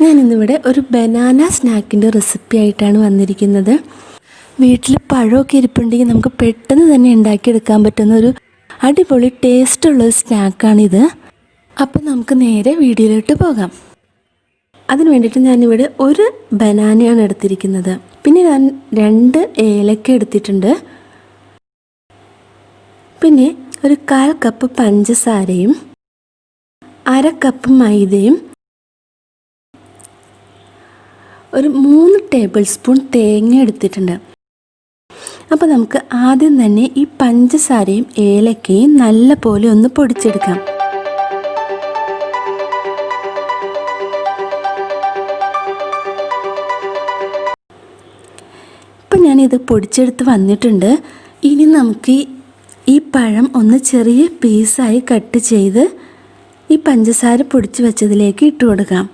ഞാനിന്നിവിടെ ഒരു banana സ്നാക്കിൻ്റെ recipe ആയിട്ടാണ് വന്നിരിക്കുന്നത്. വീട്ടിൽ പഴമൊക്കെ ഇരിപ്പുണ്ടെങ്കിൽ നമുക്ക് പെട്ടെന്ന് തന്നെ ഉണ്ടാക്കിയെടുക്കാൻ പറ്റുന്ന ഒരു അടിപൊളി ടേസ്റ്റുള്ളൊരു സ്നാക്കാണിത്. അപ്പം നമുക്ക് നേരെ വീഡിയോയിലോട്ട് പോകാം. അതിന് വേണ്ടിയിട്ട് ഞാനിവിടെ ഒരു ബനാനയാണ് എടുത്തിരിക്കുന്നത്. പിന്നെ ഞാൻ 2 ഏലക്ക എടുത്തിട്ടുണ്ട്. പിന്നെ ഒരു 1/4 കപ്പ് പഞ്ചസാരയും 1/2 കപ്പ് മൈദയും ഒരു 3 ടേബിൾ സ്പൂൺ തേങ്ങ എടുത്തിട്ടുണ്ട്. അപ്പോൾ നമുക്ക് ആദ്യം തന്നെ ഈ പഞ്ചസാരയും ഏലക്കയും നല്ല പോലെ ഒന്ന് പൊടിച്ചെടുക്കാം. ഇപ്പം ഞാനിത് പൊടിച്ചെടുത്ത് വന്നിട്ടുണ്ട്. ഇനി നമുക്ക് ഈ പഴം ഒന്ന് ചെറിയ പീസായി കട്ട് ചെയ്ത് ഈ പഞ്ചസാര പൊടിച്ച് വെച്ചതിലേക്ക് ഇട്ട് കൊടുക്കാം.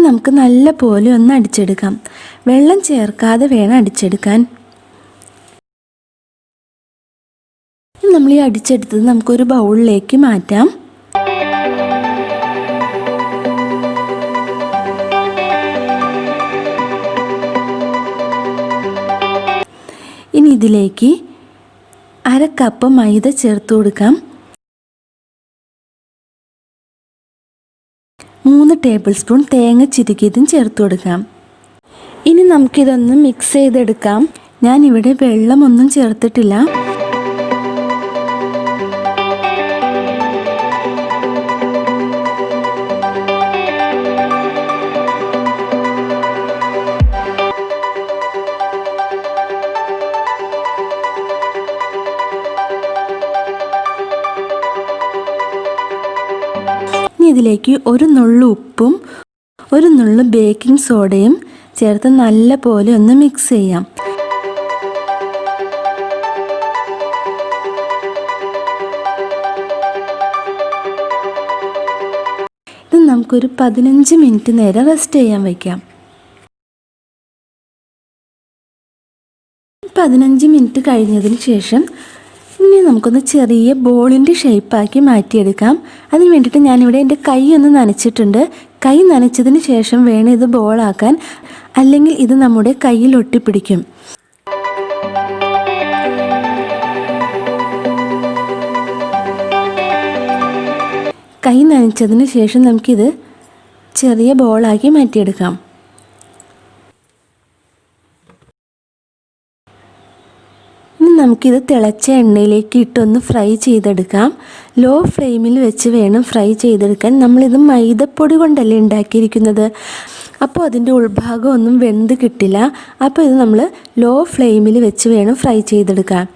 നമുക്ക് നല്ല പോലെ ഒന്ന് അടിച്ചെടുക്കാം. വെള്ളം ചേർക്കാതെ വേണം അടിച്ചെടുക്കാൻ. നമ്മൾ ഈ അടിച്ചെടുത്തത് നമുക്കൊരു ബൗളിലേക്ക് മാറ്റാം. ഇനി ഇതിലേക്ക് 1/2 കപ്പ് മൈദ ചേർത്ത് കൊടുക്കാം. 3 ടേബിൾ സ്പൂൺ തേങ്ങ ചിരകിയതും ചേർത്ത് കൊടുക്കാം. ഇനി നമുക്കിതൊന്ന് മിക്സ് ചെയ്തെടുക്കാം. ഞാനിവിടെ വെള്ളമൊന്നും ചേർത്തിട്ടില്ല. ഇതിലേക്ക് ഒരു നുള്ളു ഉപ്പും ഒരു നുള്ളു ബേക്കിംഗ് സോഡയും ചേർത്ത് നല്ല പോലെ ഒന്ന് മിക്സ് ചെയ്യാം. ഇത് നമുക്കൊരു 15 മിനിറ്റ് നേരം റെസ്റ്റ് ചെയ്യാൻ വയ്ക്കാം. 15 മിനിറ്റ് കഴിഞ്ഞതിന് ശേഷം ഇനി നമുക്കൊന്ന് ചെറിയ ബോളിൻ്റെ ഷേപ്പാക്കി മാറ്റിയെടുക്കാം. അതിന് വേണ്ടിയിട്ട് ഞാനിവിടെ എൻ്റെ കൈ ഒന്ന് നനച്ചിട്ടുണ്ട്. കൈ നനച്ചതിന് ശേഷം വേണം ഇത് ബോളാക്കാൻ, അല്ലെങ്കിൽ ഇത് നമ്മുടെ കയ്യിൽ ഒട്ടിപ്പിടിക്കും. കൈ നനച്ചതിന് ശേഷം നമുക്കിത് ചെറിയ ബോളാക്കി മാറ്റിയെടുക്കാം. നമുക്കിത് തിളച്ച എണ്ണയിലേക്ക് ഇട്ടൊന്ന് ഫ്രൈ ചെയ്തെടുക്കാം. ലോ ഫ്ലെയിമിൽ വെച്ച് വേണം ഫ്രൈ ചെയ്തെടുക്കാൻ. നമ്മളിത് മൈദപ്പൊടി കൊണ്ടല്ലേ ഉണ്ടാക്കിയിരിക്കുന്നത്, അപ്പോൾ അതിൻ്റെ ഉൾഭാഗം ഒന്നും വെന്ത് കിട്ടില്ല. അപ്പോൾ ഇത് നമ്മൾ ലോ ഫ്ലെയിമിൽ വെച്ച് വേണം ഫ്രൈ ചെയ്തെടുക്കാൻ.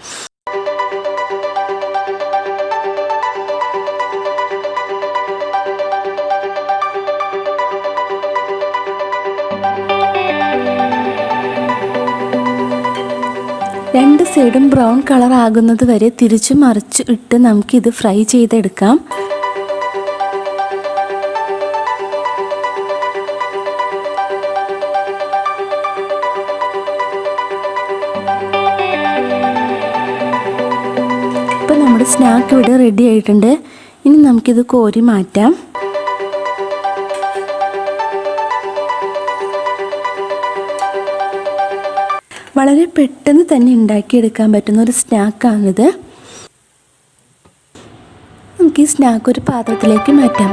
രണ്ട് സൈഡും ബ്രൗൺ കളർ ആകുന്നത് വരെ തിരിച്ചു മറിച്ച് ഇട്ട് നമുക്കിത് ഫ്രൈ ചെയ്തെടുക്കാം. ഇപ്പം നമ്മുടെ സ്നാക്ക് ഇവിടെ റെഡി ആയിട്ടുണ്ട്. ഇനി നമുക്കിത് കോരി മാറ്റാം. വളരെ പെട്ടെന്ന് തന്നെ ഉണ്ടാക്കിയെടുക്കാൻ പറ്റുന്ന ഒരു സ്നാക്കാണിത്. നമുക്ക് ഈ സ്നാക്ക് ഒരു പാത്രത്തിലേക്ക് മാറ്റാം.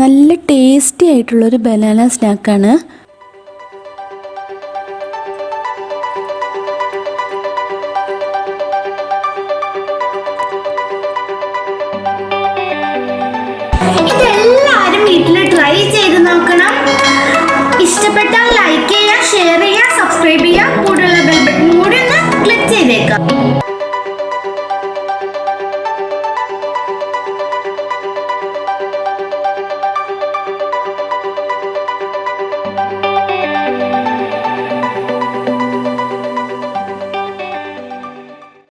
നല്ല ടേസ്റ്റി ആയിട്ടുള്ളൊരു ബനാന സ്നാക്കാണ്. ഇതെല്ലാവരും വീട്ടിൽ ട്രൈ ചെയ്ത് നോക്കണം. ഇഷ്ടപ്പെട്ടാൽ ലൈക്ക് ചെയ്യുക, ഷെയർ ചെയ്യുക, സബ്സ്ക്രൈബ് ചെയ്യുക, കൂടുതലുള്ള ബെൽ ബട്ടൺ കൂടി ഒന്ന് ക്ലിക്ക് ചെയ്തേക്കാം.